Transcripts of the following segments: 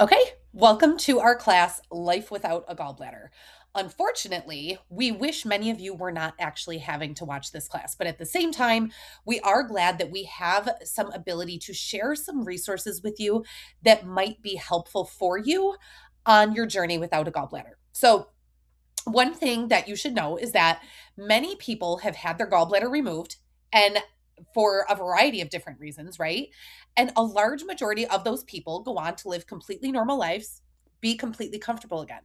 Okay, welcome to our class, Life Without a Gallbladder. Unfortunately, we wish many of you were not actually having to watch this class, but at the same time, we are glad that we have some ability to share some resources with you that might be helpful for you on your journey without a gallbladder. So, one thing that you should know is that many people have had their gallbladder removed and for a variety of different reasons, right? And a large majority of those people go on to live completely normal lives, be completely comfortable again.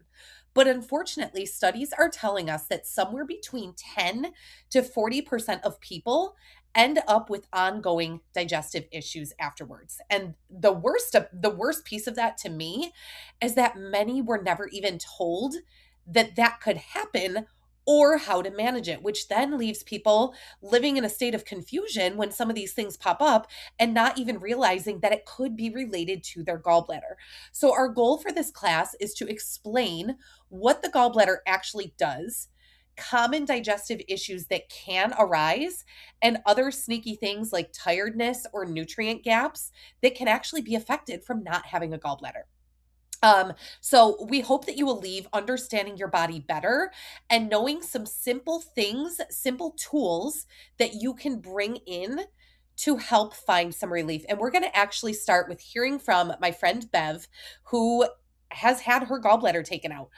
But unfortunately, studies are telling us that somewhere between 10 to 40% of people end up with ongoing digestive issues afterwards. And the worst piece of that to me is that many were never even told that that could happen or how to manage it, which then leaves people living in a state of confusion when some of these things pop up and not even realizing that it could be related to their gallbladder. So, our goal for this class is to explain what the gallbladder actually does, common digestive issues that can arise, and other sneaky things like tiredness or nutrient gaps that can actually be affected from not having a gallbladder. So we hope that you will leave understanding your body better and knowing some simple things, simple tools that you can bring in to help find some relief. And we're going to actually start with hearing from my friend Bev, who has had her gallbladder taken out.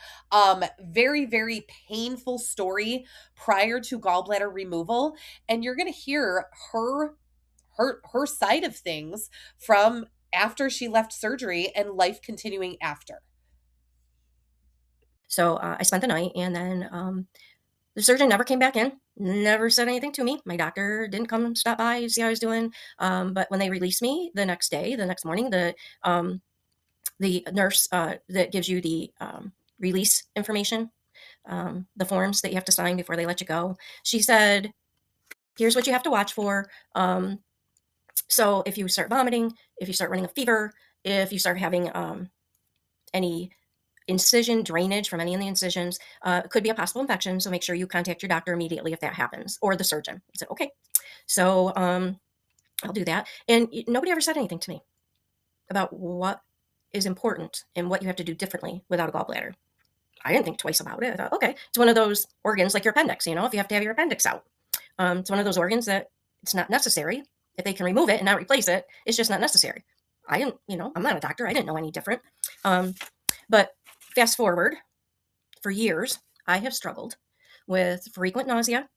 Very, very painful story prior to gallbladder removal. And you're going to hear her side of things from after she left surgery and life continuing after. So I spent the night, and then the surgeon never came back in, never said anything to me. My doctor didn't come stop by, see how I was doing. But when they released me the next day, the next morning, the nurse that gives you the release information, the forms that you have to sign before they let you go, she said, "Here's what you have to watch for. So if you start vomiting, if you start running a fever, if you start having any incision drainage from any of the incisions, it could be a possible infection. So make sure you contact your doctor immediately if that happens, or the surgeon." I said, "Okay." So I'll do that. And nobody ever said anything to me about what is important and what you have to do differently without a gallbladder. I didn't think twice about it. I thought, okay, it's one of those organs like your appendix, if you have to have your appendix out. It's one of those organs that it's not necessary. If they can remove it and not replace it, it's just not necessary. I didn't, I'm not a doctor. I didn't know any different. Um, but fast forward, for years, I have struggled with frequent nausea.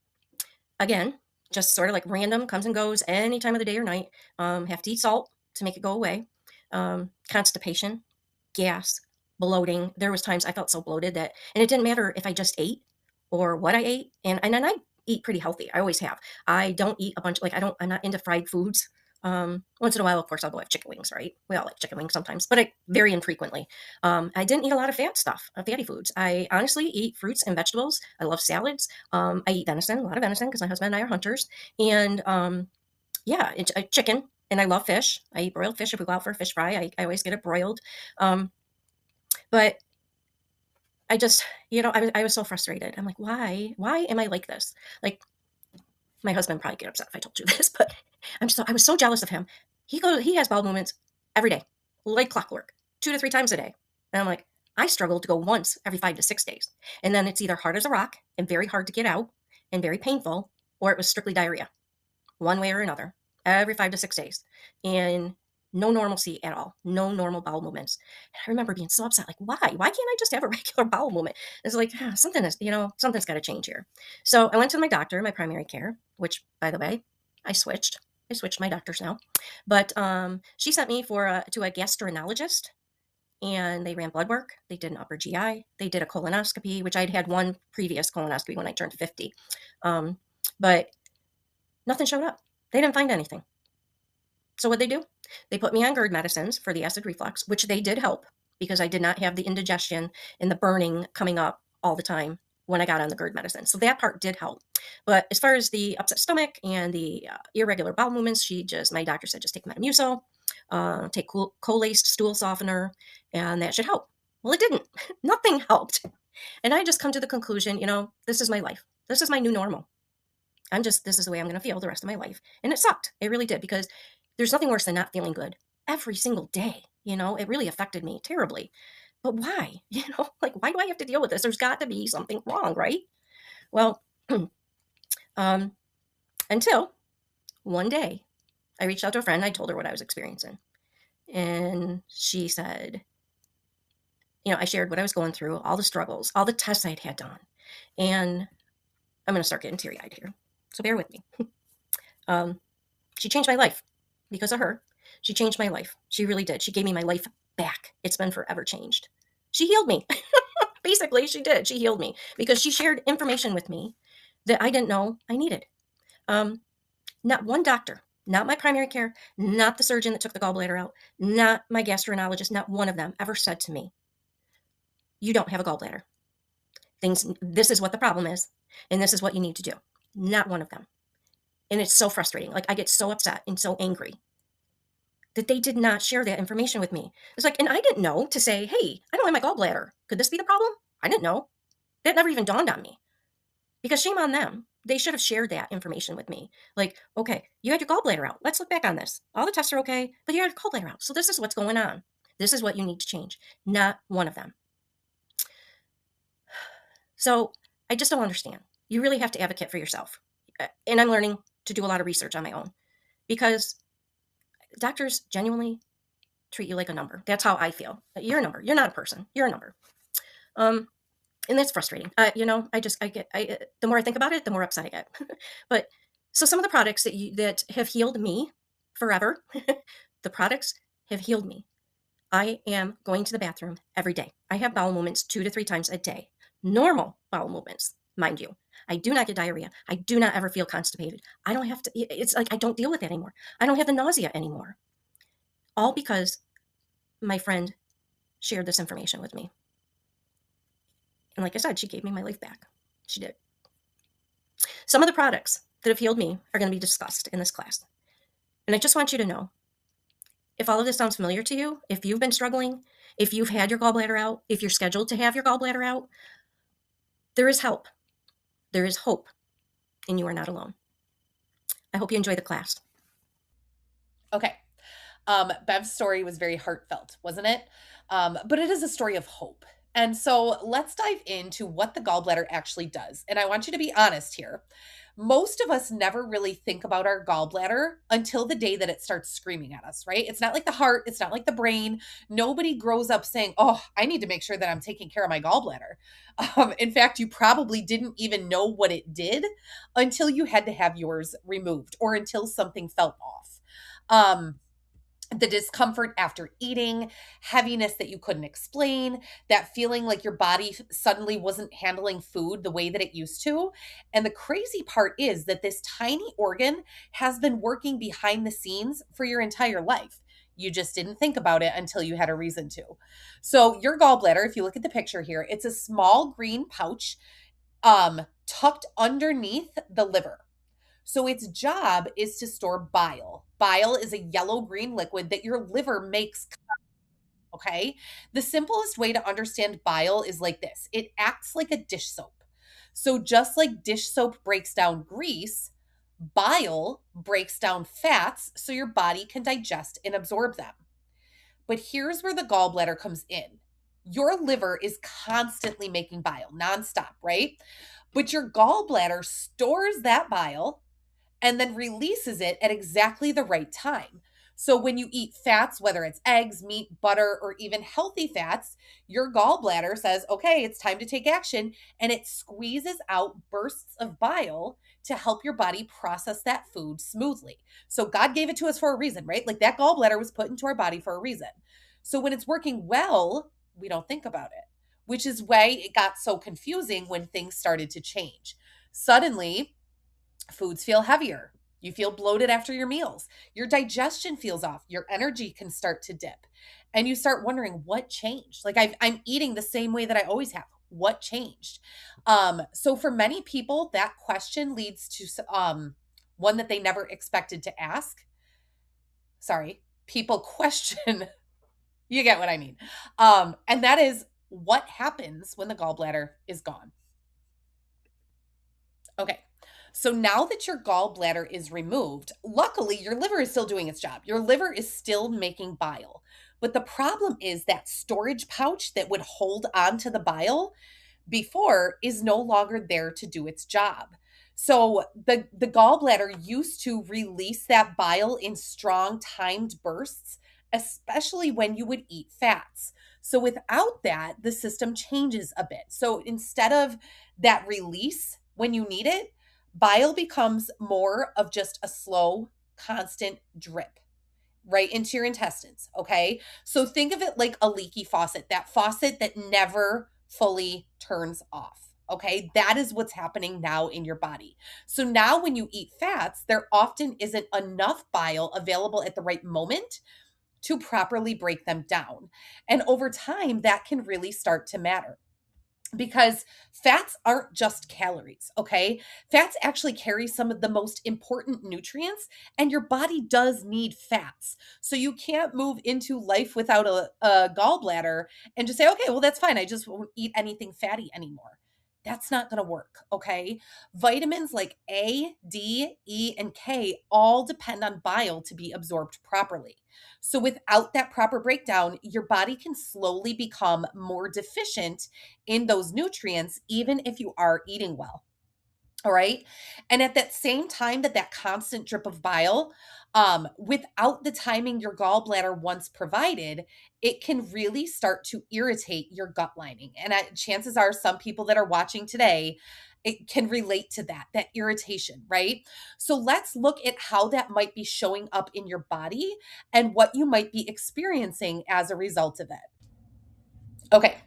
Again, just sort of like random, comes and goes any time of the day or night. Have to eat salt to make it go away. Constipation, gas, bloating. There was times I felt so bloated and it didn't matter if I just ate or what I ate. And then I eat pretty healthy. I always have. I don't eat a bunch, I'm not into fried foods. Once in a while, of course, I'll go have chicken wings, right? We all like chicken wings sometimes, but very infrequently. I didn't eat a lot of fat stuff, fatty foods. I honestly eat fruits and vegetables. I love salads. I eat venison, a lot of venison, because my husband and I are hunters. And yeah, chicken. And I love fish. I eat broiled fish. If we go out for a fish fry, I always get it broiled. But I just, I was so frustrated. I'm like, why am I like this? Like, my husband probably get upset if I told you this, but I was so jealous of him. He has bowel movements every day, like clockwork, 2 to 3 times a day. And I'm like, I struggle to go once every 5 to 6 days. And then it's either hard as a rock and very hard to get out and very painful, or it was strictly diarrhea, one way or another, every 5 to 6 days. And no normalcy at all, no normal bowel movements. And I remember being so upset, like, why? Why can't I just have a regular bowel movement? It's like, something's got to change here. So I went to my doctor, my primary care, which, by the way, I switched. I switched my doctors now. But she sent me to a gastroenterologist, and they ran blood work. They did an upper GI. They did a colonoscopy, which I'd had one previous colonoscopy when I turned 50. But nothing showed up. They didn't find anything. So what'd they do? They put me on GERD medicines for the acid reflux, which they did help because I did not have the indigestion and the burning coming up all the time when I got on the GERD medicine. So that part did help. But as far as the upset stomach and the irregular bowel movements, my doctor said, just take Metamucil, take coalesced stool softener, and that should help. Well, it didn't. Nothing helped. And I just come to the conclusion, this is my life. This is my new normal. This is the way I'm going to feel the rest of my life. And it sucked. It really did, because there's nothing worse than not feeling good every single day. It really affected me terribly. But why? Like, why do I have to deal with this? There's got to be something wrong, right? Well, um, until one day I reached out to a friend. I told her what I was experiencing. And she said, I shared what I was going through, all the struggles, all the tests I'd had done. And I'm going to start getting teary eyed here. So bear with me. Um, she changed my life because of her. She changed my life. She really did. She gave me my life back. It's been forever changed. She healed me. Basically, she did. She healed me because she shared information with me that I didn't know I needed. Um, Not one doctor, not my primary care, not the surgeon that took the gallbladder out, not my gastroenterologist, not one of them ever said to me, "You don't have a gallbladder. This is what the problem is, and this is what you need to do." Not one of them. And it's so frustrating. Like, I get so upset and so angry that they did not share that information with me. It's like, and I didn't know to say, "Hey, I don't have my gallbladder. Could this be the problem?" I didn't know. That never even dawned on me. Because shame on them. They should have shared that information with me. Like, okay, you had your gallbladder out. Let's look back on this. All the tests are okay, but you had your gallbladder out. So this is what's going on. This is what you need to change. Not one of them. So I just don't understand. You really have to advocate for yourself. And I'm learning to do a lot of research on my own because doctors genuinely treat you like a number. That's how I feel. You're a number. You're not a person. You're a number. And that's frustrating. The more I think about it, the more upset I get. But so some of the products that have healed me forever, the products have healed me. I am going to the bathroom every day. I have bowel movements 2 to 3 times a day. Normal bowel movements, mind you. I do not get diarrhea. I do not ever feel constipated. I don't have to, it's like I don't deal with that anymore. I don't have the nausea anymore. All because my friend shared this information with me. And like I said, she gave me my life back. She did. Some of the products that have healed me are going to be discussed in this class. And I just want you to know, if all of this sounds familiar to you, if you've been struggling, if you've had your gallbladder out, if you're scheduled to have your gallbladder out, there is help. There is hope, and you are not alone. I hope you enjoy the class. Okay. Bev's story was very heartfelt, wasn't it? But it is a story of hope. And so let's dive into what the gallbladder actually does. And I want you to be honest here. Most of us never really think about our gallbladder until the day that it starts screaming at us, right? It's not like the heart, it's not like the brain. Nobody grows up saying, "Oh, I need to make sure that I'm taking care of my gallbladder." In fact, you probably didn't even know what it did until you had to have yours removed or until something felt off. Um, the discomfort after eating, heaviness that you couldn't explain, that feeling like your body suddenly wasn't handling food the way that it used to. And the crazy part is that this tiny organ has been working behind the scenes for your entire life. You just didn't think about it until you had a reason to. So, your gallbladder, if you look at the picture here, it's a small green pouch tucked underneath the liver. So its job is to store bile. Bile is a yellow green liquid that your liver makes. Okay. The simplest way to understand bile is like this: it acts like a dish soap. So just like dish soap breaks down grease, bile breaks down fats so your body can digest and absorb them. But here's where the gallbladder comes in. Your liver is constantly making bile nonstop, right? But your gallbladder stores that bile and then releases it at exactly the right time. So when you eat fats, whether it's eggs, meat, butter, or even healthy fats, your gallbladder says, "Okay, it's time to take action." And it squeezes out bursts of bile to help your body process that food smoothly. So God gave it to us for a reason, right? Like, that gallbladder was put into our body for a reason. So when it's working well, we don't think about it, which is why it got so confusing when things started to change. Suddenly, foods feel heavier. You feel bloated after your meals. Your digestion feels off. Your energy can start to dip. And you start wondering what changed. Like, I'm eating the same way that I always have. What changed? So for many people, that question leads to one that they never expected to ask. Sorry, people question. You get what I mean. And that is, what happens when the gallbladder is gone? Okay. So now that your gallbladder is removed, luckily your liver is still doing its job. Your liver is still making bile. But the problem is that storage pouch that would hold on to the bile before is no longer there to do its job. So the gallbladder used to release that bile in strong timed bursts, especially when you would eat fats. So without that, the system changes a bit. So instead of that release when you need it, bile becomes more of just a slow, constant drip right into your intestines. Okay. So think of it like a leaky faucet, that faucet that never fully turns off. Okay. That is what's happening now in your body. So now when you eat fats, there often isn't enough bile available at the right moment to properly break them down. And over time, that can really start to matter because fats aren't just calories, okay? Fats actually carry some of the most important nutrients, and your body does need fats. So you can't move into life without a gallbladder and just say, okay, well, that's fine. I just won't eat anything fatty anymore. That's not going to work, okay? Vitamins like A, D, E, and K all depend on bile to be absorbed properly. So without that proper breakdown, your body can slowly become more deficient in those nutrients, even if you are eating well. All right. And at that same time that constant drip of bile, without the timing your gallbladder once provided, it can really start to irritate your gut lining. And chances are some people that are watching today, it can relate to that irritation, right? So let's look at how that might be showing up in your body and what you might be experiencing as a result of it. Okay.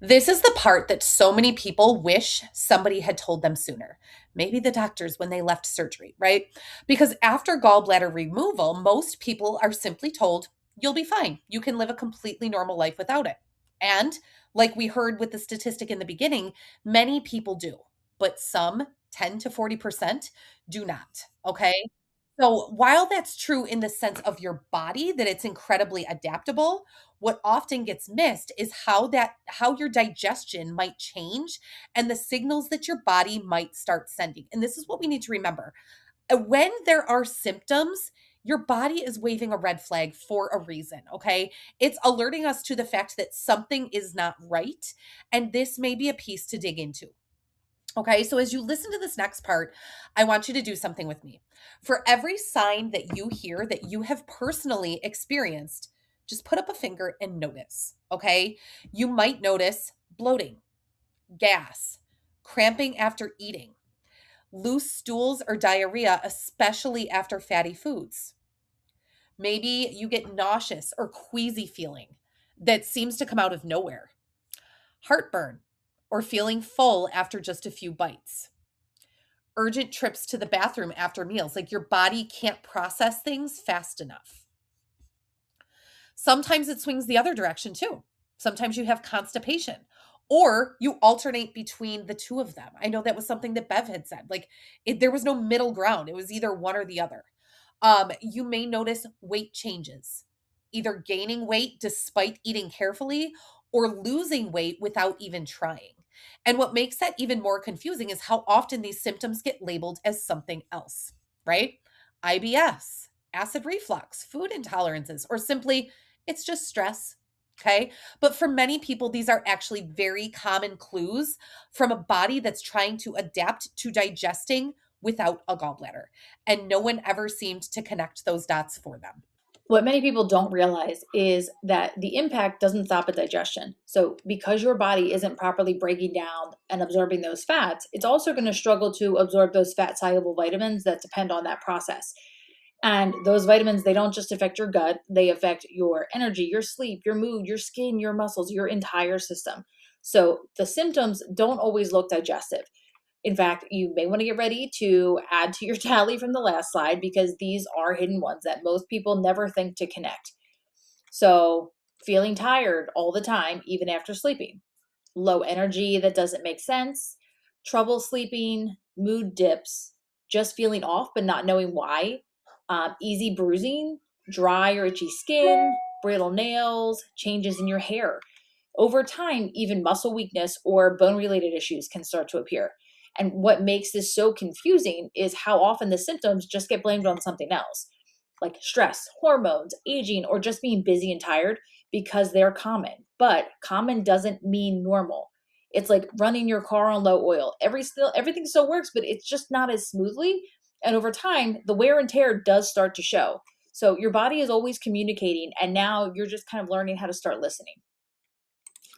This is the part that so many people wish somebody had told them sooner. Maybe the doctors when they left surgery, right? Because after gallbladder removal, most people are simply told, you'll be fine. You can live a completely normal life without it. And like we heard with the statistic in the beginning, many people do, but some 10 to 40% do not. Okay. So while that's true in the sense of your body that it's incredibly adaptable, what often gets missed is how your digestion might change and the signals that your body might start sending. And this is what we need to remember. When there are symptoms, your body is waving a red flag for a reason, okay? It's alerting us to the fact that something is not right, and this may be a piece to dig into. Okay, so as you listen to this next part, I want you to do something with me. For every sign that you hear that you have personally experienced, just put up a finger and notice. Okay, you might notice bloating, gas, cramping after eating, loose stools or diarrhea, especially after fatty foods. Maybe you get nauseous or queasy feeling that seems to come out of nowhere, heartburn, or feeling full after just a few bites, urgent trips to the bathroom after meals. Like your body can't process things fast enough. Sometimes it swings the other direction too. Sometimes you have constipation or you alternate between the two of them. I know that was something that Bev had said. Like there was no middle ground. It was either one or the other. You may notice weight changes, either gaining weight despite eating carefully or losing weight without even trying. And what makes that even more confusing is how often these symptoms get labeled as something else, right? IBS, acid reflux, food intolerances, or simply it's just stress. Okay. But for many people, these are actually very common clues from a body that's trying to adapt to digesting without a gallbladder. And no one ever seemed to connect those dots for them. What many people don't realize is that the impact doesn't stop at digestion. So, because your body isn't properly breaking down and absorbing those fats, it's also going to struggle to absorb those fat soluble vitamins that depend on that process. And those vitamins, they don't just affect your gut, they affect your energy, your sleep, your mood, your skin, your muscles, your entire system. So, the symptoms don't always look digestive. In fact, you may want to get ready to add to your tally from the last slide because these are hidden ones that most people never think to connect. So, feeling tired all the time, even after sleeping, low energy that doesn't make sense, trouble sleeping, mood dips, just feeling off but not knowing why, easy bruising, dry or itchy skin, brittle nails, changes in your hair. Over time, even muscle weakness or bone related issues can start to appear. And what makes this so confusing is how often the symptoms just get blamed on something else. like stress, hormones, aging, or just being busy and tired because they're common. But common doesn't mean normal. It's like running your car on low oil. Everything still works, but it's just not as smoothly. And over time, the wear and tear does start to show. So your body is always communicating, and now you're just kind of learning how to start listening.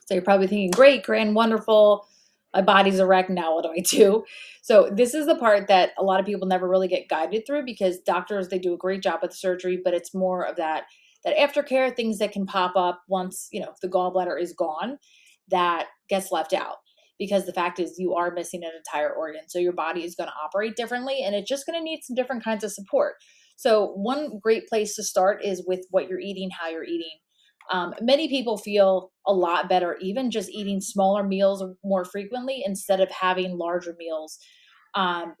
So you're probably thinking, great, grand, wonderful. My body's a wreck. Now what do I do? So this is the part that a lot of people never really get guided through, because doctors, they do a great job with the surgery, but it's more of that aftercare, things that can pop up once, the gallbladder is gone, that gets left out. Because the fact is, you are missing an entire organ. So your body is going to operate differently, and it's just going to need some different kinds of support. So one great place to start is with what you're eating, how you're eating. Many people feel a lot better even just eating smaller meals more frequently instead of having larger meals.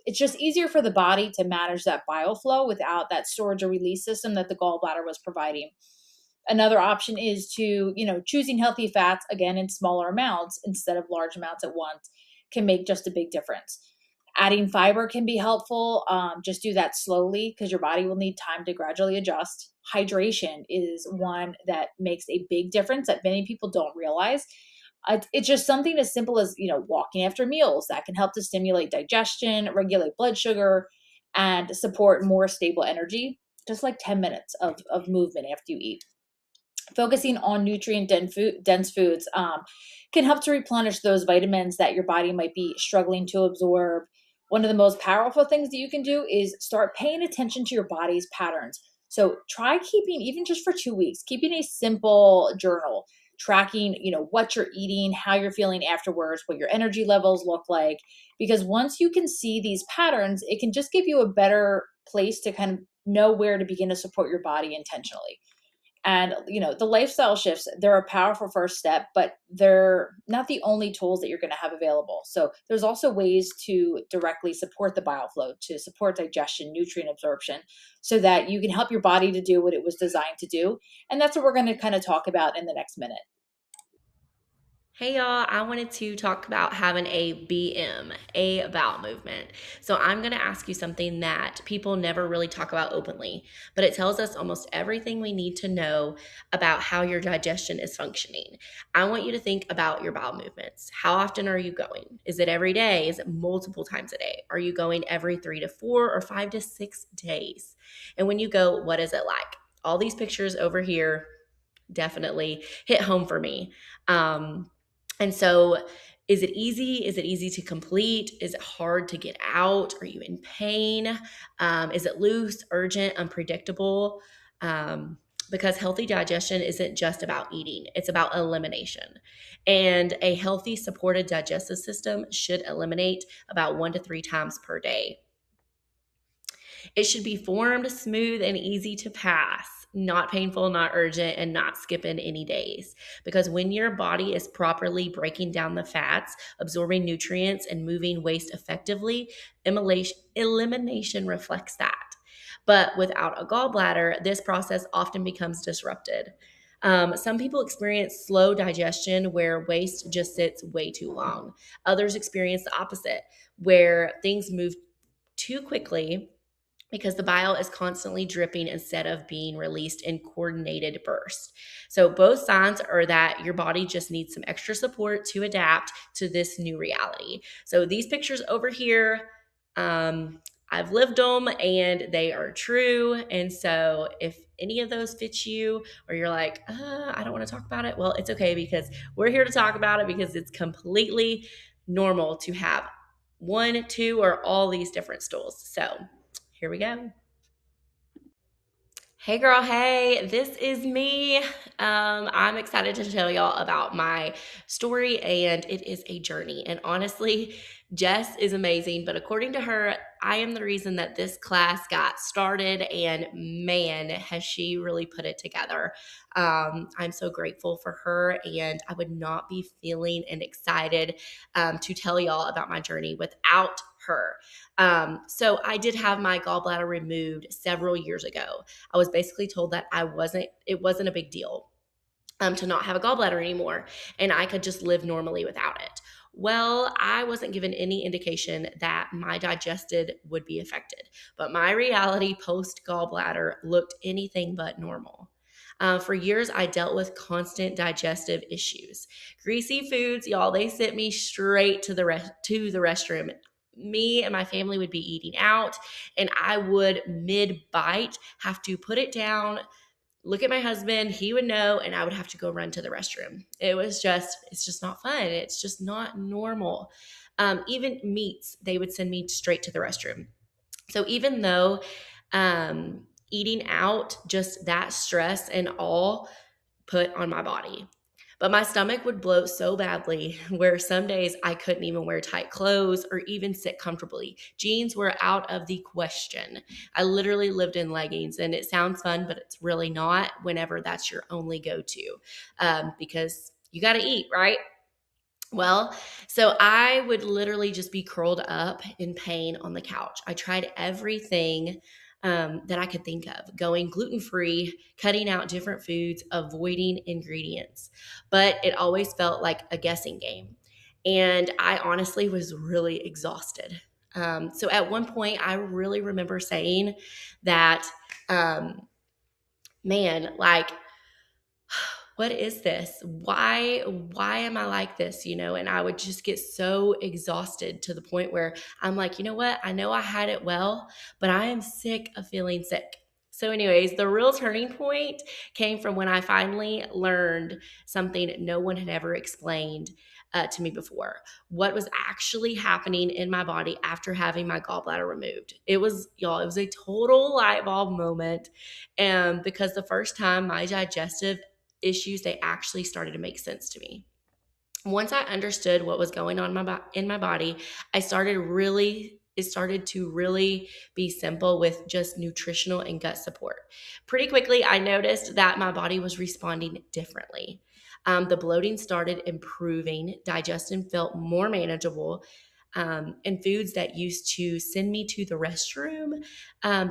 It's just easier for the body to manage that bile flow without that storage or release system that the gallbladder was providing. Another option is to, choosing healthy fats, again, in smaller amounts instead of large amounts at once, can make just a big difference. Adding fiber can be helpful. Just do that slowly because your body will need time to gradually adjust. Hydration is one that makes a big difference that many people don't realize. It's just something as simple as, walking after meals that can help to stimulate digestion, regulate blood sugar, and support more stable energy. Just like 10 minutes of movement after you eat. Focusing on nutrient dense foods can help to replenish those vitamins that your body might be struggling to absorb. One of the most powerful things that you can do is start paying attention to your body's patterns. So try keeping, even just for 2 weeks, keeping a simple journal, tracking, what you're eating, how you're feeling afterwards, what your energy levels look like. Because once you can see these patterns, it can just give you a better place to kind of know where to begin to support your body intentionally. And, the lifestyle shifts, they're a powerful first step, but they're not the only tools that you're going to have available. So there's also ways to directly support the bile flow, to support digestion, nutrient absorption, so that you can help your body to do what it was designed to do. And that's what we're going to kind of talk about in the next minute. Hey y'all, I wanted to talk about having a BM, a bowel movement. So I'm going to ask you something that people never really talk about openly, but it tells us almost everything we need to know about how your digestion is functioning. I want you to think about your bowel movements. How often are you going? Is it every day? Is it multiple times a day? Are you going every 3 to 4 or 5 to 6 days? And when you go, what is it like? All these pictures over here definitely hit home for me. And so is it easy? Is it easy to complete? Is it hard to get out? Are you in pain? Is it loose, urgent, unpredictable? Because healthy digestion isn't just about eating, it's about elimination. And a healthy, supported digestive system should eliminate about 1 to 3 times per day. It should be formed, smooth, and easy to pass. Not painful, not urgent, and not skipping any days. Because when your body is properly breaking down the fats, absorbing nutrients, and moving waste effectively, elimination reflects that. But without a gallbladder, this process often becomes disrupted. Some people experience slow digestion where waste just sits way too long. Others experience the opposite, where things move too quickly because the bile is constantly dripping instead of being released in coordinated bursts. So both signs are that your body just needs some extra support to adapt to this new reality. So these pictures over here, I've lived them and they are true. And so if any of those fit you, or you're like, I don't want to talk about it, well, it's okay, because we're here to talk about it, because it's completely normal to have 1, 2, or all these different stools. So here we go. Hey girl, hey, this is me. I'm excited to tell y'all about my story, and it is a journey. And honestly, Jess is amazing, but according to her, I am the reason that this class got started, and man, has she really put it together. I'm so grateful for her, and I would not be feeling and excited to tell y'all about my journey without her. So I did have my gallbladder removed several years ago. I was basically told that it wasn't a big deal to not have a gallbladder anymore, and I could just live normally without it. Well, I wasn't given any indication that my digested would be affected, but my reality post gallbladder looked anything but normal. For years, I dealt with constant digestive issues. Greasy foods, y'all, they sent me straight to the restroom. Me and my family would be eating out, and I would mid bite have to put it down, look at my husband, he would know, and I would have to go run to the restroom. It's just not fun. It's just not normal. Even meats, they would send me straight to the restroom. So even though eating out, just that stress and all put on my body. But my stomach would bloat so badly where some days I couldn't even wear tight clothes or even sit comfortably. Jeans were out of the question. I literally lived in leggings, and it sounds fun, but it's really not whenever that's your only go-to, because you got to eat, right? Well, so I would literally just be curled up in pain on the couch. I tried everything that I could think of, going gluten free, cutting out different foods, avoiding ingredients. But it always felt like a guessing game. And I honestly was really exhausted. So at one point, I really remember saying that, man, like, what is this? Why am I like this? And I would just get so exhausted to the point where I'm like, you know what? I know I had it well, but I am sick of feeling sick. So anyways, the real turning point came from when I finally learned something no one had ever explained to me before. What was actually happening in my body after having my gallbladder removed. It was, y'all, it was a total light bulb moment. And because the first time my digestive issues, they actually started to make sense to me. Once I understood what was going on in my body, it started to really be simple with just nutritional and gut support. Pretty quickly, I noticed that my body was responding differently. The bloating started improving, digestion felt more manageable, and foods that used to send me to the restroom,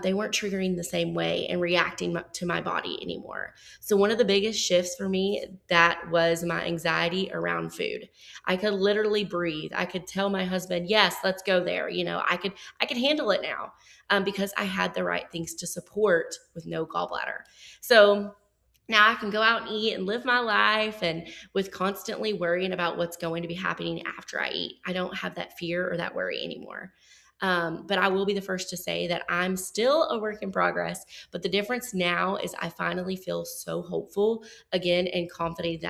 they weren't triggering the same way and reacting to my body anymore. So one of the biggest shifts for me, that was my anxiety around food. I could literally breathe. I could tell my husband, yes, let's go there. I could handle it now, because I had the right things to support with no gallbladder. So now I can go out and eat and live my life, and with constantly worrying about what's going to be happening after I eat. I don't have that fear or that worry anymore. But I will be the first to say that I'm still a work in progress. But the difference now is I finally feel so hopeful again and confident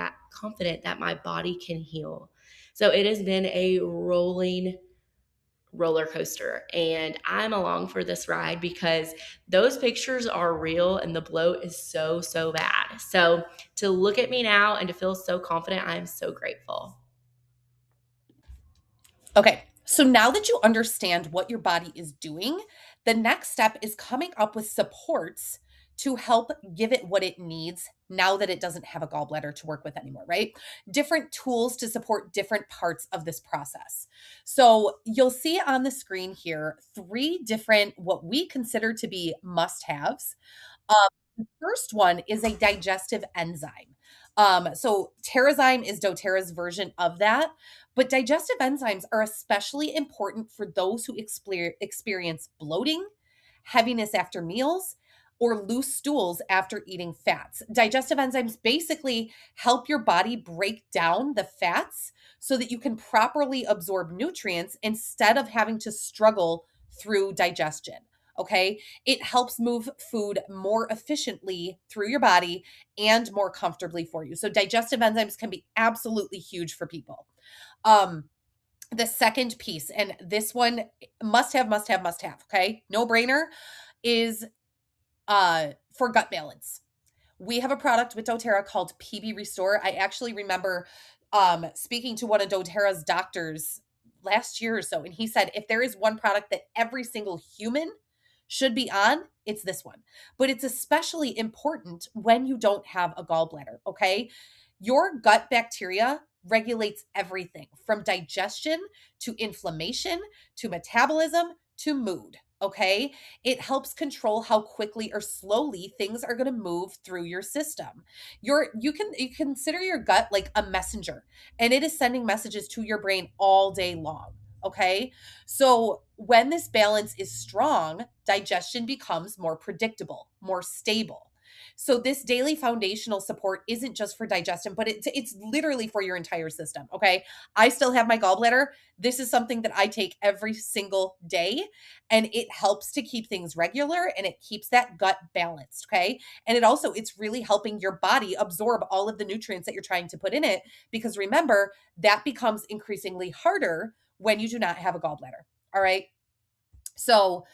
that my body can heal. So it has been a rolling roller coaster, and I'm along for this ride because those pictures are real and the bloat is so bad. So to look at me now and to feel so confident, I'm so grateful. Okay, so now that you understand what your body is doing, the next step is coming up with supports to help give it what it needs now that it doesn't have a gallbladder to work with anymore, right? Different tools to support different parts of this process. So you'll see on the screen here 3 different, what we consider to be must haves. The first one is a digestive enzyme. So Terrazyme is doTERRA's version of that, but digestive enzymes are especially important for those who experience bloating, heaviness after meals, or loose stools after eating fats. Digestive enzymes basically help your body break down the fats so that you can properly absorb nutrients instead of having to struggle through digestion. Okay. It helps move food more efficiently through your body and more comfortably for you. So digestive enzymes can be absolutely huge for people. The second piece, and this one must have, must have, must have. Okay. No brainer, is for gut balance. We have a product with doTERRA called PB Restore. I actually remember speaking to one of doTERRA's doctors last year or so, and he said if there is one product that every single human should be on, it's this one. But it's especially important when you don't have a gallbladder, okay? Your gut bacteria regulates everything from digestion to inflammation to metabolism to mood. Okay. It helps control how quickly or slowly things are going to move through your system. You consider your gut like a messenger, and it is sending messages to your brain all day long. Okay. So when this balance is strong, digestion becomes more predictable, more stable. So this daily foundational support isn't just for digestion, but it's literally for your entire system. Okay. I still have my gallbladder. This is something that I take every single day, and it helps to keep things regular, and it keeps that gut balanced. Okay. And it's really helping your body absorb all of the nutrients that you're trying to put in it, because remember, that becomes increasingly harder when you do not have a gallbladder. All right. So,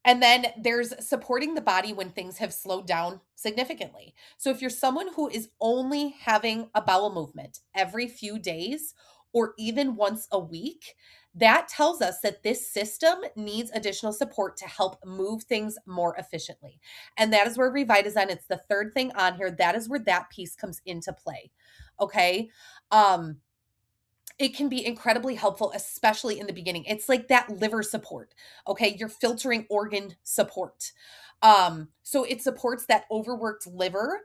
and then there's supporting the body when things have slowed down significantly. So if you're someone who is only having a bowel movement every few days or even once a week, that tells us that this system needs additional support to help move things more efficiently. And that is where Revitazen, it's the third thing on here. That is where that piece comes into play. Okay. Um, it can be incredibly helpful, especially in the beginning. It's like that liver support. Okay. You're filtering organ support. So it supports that overworked liver.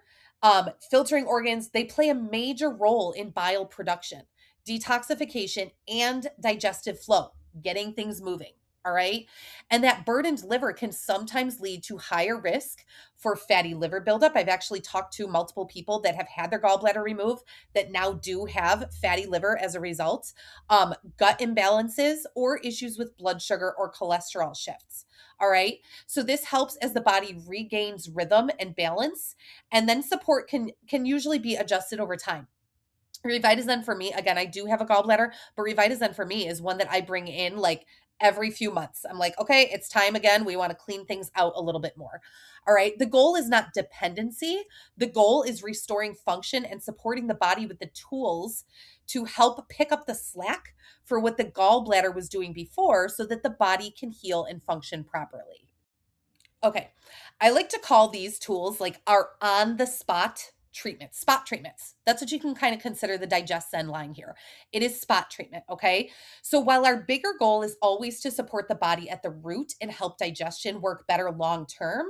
Filtering organs, they play a major role in bile production, detoxification, and digestive flow, getting things moving. All right. And that burdened liver can sometimes lead to higher risk for fatty liver buildup. I've actually talked to multiple people that have had their gallbladder removed that now do have fatty liver as a result, gut imbalances, or issues with blood sugar or cholesterol shifts. All right. So this helps as the body regains rhythm and balance, and then support can usually be adjusted over time. Revitazen for me, again, I do have a gallbladder, but Revitazen for me is one that I bring in like every few months. I'm like, okay, it's time again. We want to clean things out a little bit more. All right. The goal is not dependency. The goal is restoring function and supporting the body with the tools to help pick up the slack for what the gallbladder was doing before, so that the body can heal and function properly. Okay. I like to call these tools like our on the spot treatments. That's what you can kind of consider the DigestZen line here. It is spot treatment. Okay. So while our bigger goal is always to support the body at the root and help digestion work better long term,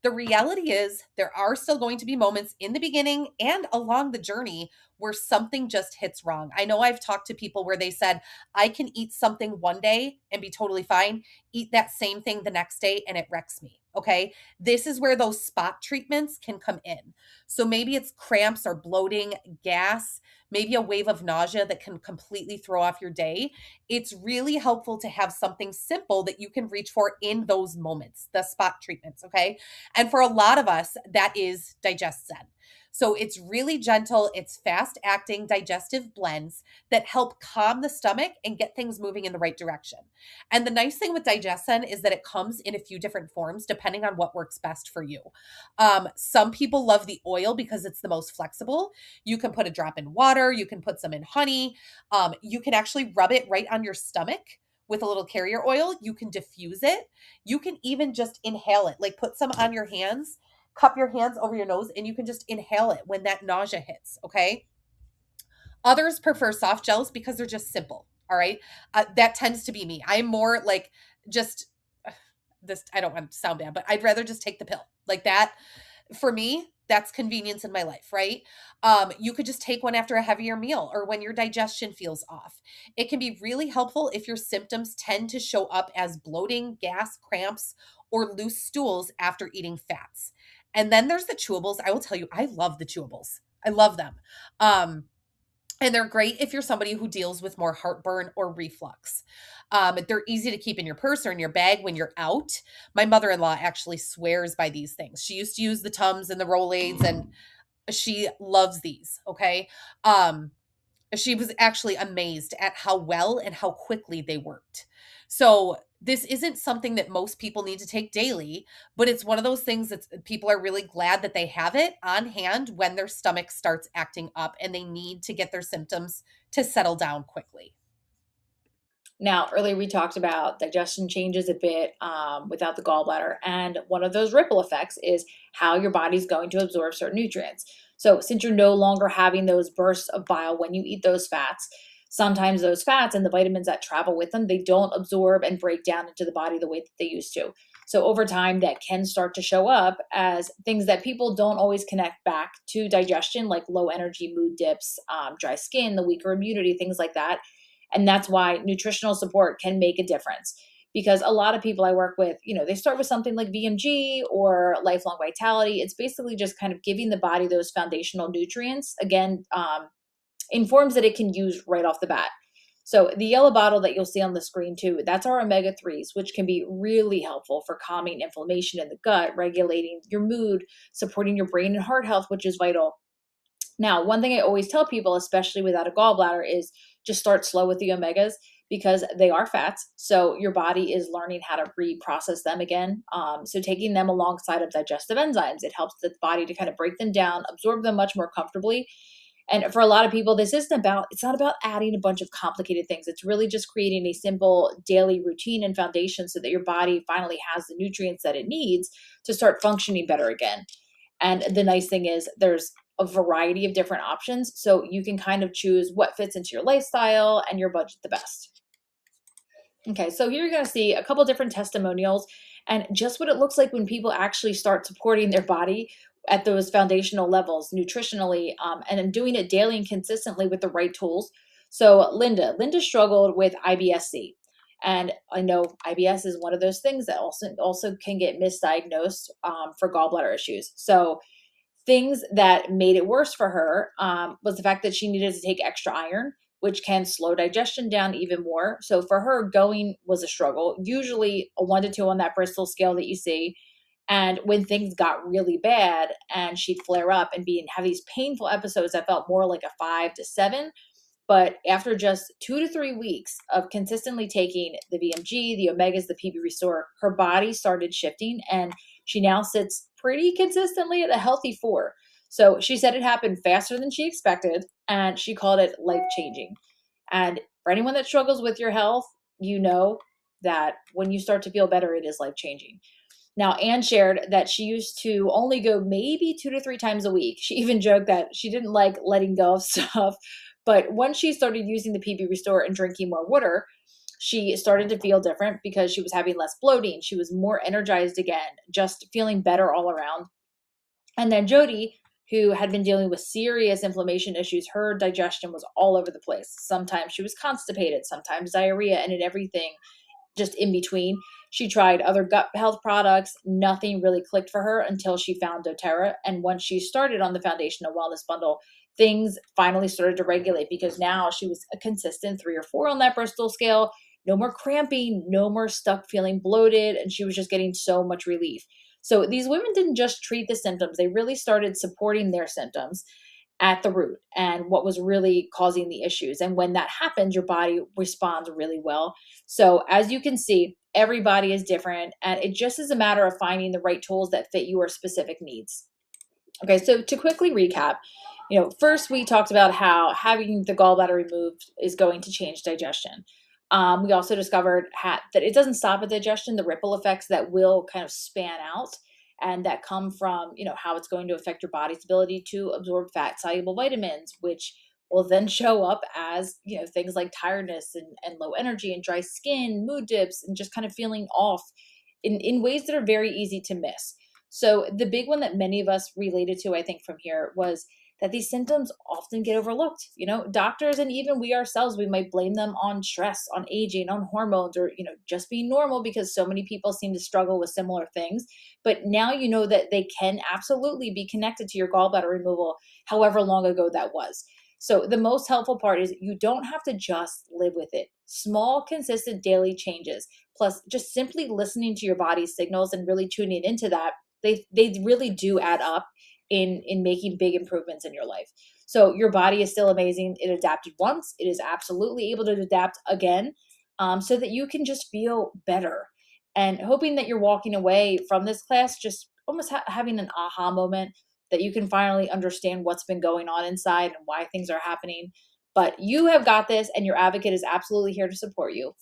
the reality is there are still going to be moments in the beginning and along the journey where something just hits wrong. I know I've talked to people where they said, I can eat something one day and be totally fine, eat that same thing the next day, and it wrecks me. Okay. This is where those spot treatments can come in. So maybe it's cramps or bloating, gas, maybe a wave of nausea that can completely throw off your day. It's really helpful to have something simple that you can reach for in those moments, the spot treatments. Okay. And for a lot of us, that is DigestZen. So it's really gentle, it's fast acting digestive blends that help calm the stomach and get things moving in the right direction. And the nice thing with DigestZen is that it comes in a few different forms depending on what works best for you. Some people love the oil because it's the most flexible. You can put a drop in water, you can put some in honey. You can actually rub it right on your stomach with a little carrier oil. You can diffuse it. You can even just inhale it, like put some on your hands, cup your hands over your nose, and you can just inhale it when that nausea hits. Okay. Others prefer soft gels because they're just simple. All right. That tends to be me. I'm more like just this. I don't want to sound bad, but I'd rather just take the pill like that. For me, that's convenience in my life, right? You could just take one after a heavier meal or when your digestion feels off. It can be really helpful if your symptoms tend to show up as bloating, gas, cramps, or loose stools after eating fats. And then there's the chewables. I will tell you, I love the chewables. I love them. And they're great if you're somebody who deals with more heartburn or reflux. They're easy to keep in your purse or in your bag when you're out. My mother-in-law actually swears by these things. She used to use the Tums and the Rolaids, and she loves these. Okay. She was actually amazed at how well and how quickly they worked. So this isn't something that most people need to take daily, but it's one of those things that people are really glad that they have it on hand when their stomach starts acting up and they need to get their symptoms to settle down quickly. Now, earlier we talked about digestion changes a bit without the gallbladder, and one of those ripple effects is how your body's going to absorb certain nutrients. So since you're no longer having those bursts of bile when you eat those fats, sometimes those fats and the vitamins that travel with them, they don't absorb and break down into the body the way that they used to. So over time, that can start to show up as things that people don't always connect back to digestion, like low energy, mood dips, dry skin, the weaker immunity, things like that. And that's why nutritional support can make a difference. Because a lot of people I work with, they start with something like VMG or lifelong vitality. It's basically just kind of giving the body those foundational nutrients, again, in forms that it can use right off the bat. So the yellow bottle that you'll see on the screen too, that's our omega-3s, which can be really helpful for calming inflammation in the gut, regulating your mood, supporting your brain and heart health, which is vital. Now, one thing I always tell people, especially without a gallbladder, is just start slow with the omegas because they are fats. So your body is learning how to reprocess them again. So taking them alongside of digestive enzymes, it helps the body to kind of break them down, absorb them much more comfortably. And for a lot of people, it's not about adding a bunch of complicated things. It's really just creating a simple daily routine and foundation so that your body finally has the nutrients that it needs to start functioning better again. And the nice thing is there's a variety of different options. So you can kind of choose what fits into your lifestyle and your budget the best. Okay, so here you're going to see a couple different testimonials and just what it looks like when people actually start supporting their body at those foundational levels nutritionally, and then doing it daily and consistently with the right tools. So Linda struggled with IBS-C. And I know IBS is one of those things that also can get misdiagnosed for gallbladder issues. So things that made it worse for her was the fact that she needed to take extra iron, which can slow digestion down even more. So for her, going was a struggle, usually a 1 to 2 on that Bristol scale that you see. And when things got really bad and she'd flare up and have these painful episodes that felt more like a 5 to 7. But after just 2 to 3 weeks of consistently taking the VMG, the omegas, the PB Restore, her body started shifting and she now sits pretty consistently at a healthy 4. So she said it happened faster than she expected and she called it life-changing. And for anyone that struggles with your health, you know that when you start to feel better, it is life-changing. Now, Anne shared that she used to only go maybe 2 to 3 times a week. She even joked that she didn't like letting go of stuff. But once she started using the PB Restore and drinking more water, she started to feel different because she was having less bloating. She was more energized again, just feeling better all around. And then Jody, who had been dealing with serious inflammation issues, her digestion was all over the place. Sometimes she was constipated, sometimes diarrhea, and in everything just in between. She tried other gut health products. Nothing really clicked for her until she found doTERRA. And once she started on the Foundational Wellness Bundle, things finally started to regulate because now she was a consistent 3 or 4 on that Bristol scale. No more cramping, no more stuck feeling bloated. And she was just getting so much relief. So these women didn't just treat the symptoms. They really started supporting their symptoms at the root and what was really causing the issues. And when that happens, your body responds really well. So as you can see, everybody is different and it just is a matter of finding the right tools that fit your specific needs. Okay, so to quickly recap, first we talked about how having the gallbladder removed is going to change digestion. We also discovered that it doesn't stop at digestion, the ripple effects that will kind of span out and that come from, how it's going to affect your body's ability to absorb fat-soluble vitamins, which will then show up as, things like tiredness and low energy and dry skin, mood dips, and just kind of feeling off in ways that are very easy to miss. So the big one that many of us related to, I think, from here was that these symptoms often get overlooked. Doctors and even we ourselves, we might blame them on stress, on aging, on hormones, or, just being normal because so many people seem to struggle with similar things. But now you know that they can absolutely be connected to your gallbladder removal, however long ago that was. So the most helpful part is you don't have to just live with it. Small, consistent daily changes, plus just simply listening to your body's signals and really tuning into that, they really do add up in making big improvements in your life. So your body is still amazing. It adapted once. It is absolutely able to adapt again, so that you can just feel better. And hoping that you're walking away from this class just almost having an aha moment that you can finally understand what's been going on inside and why things are happening. But you have got this, and your advocate is absolutely here to support you.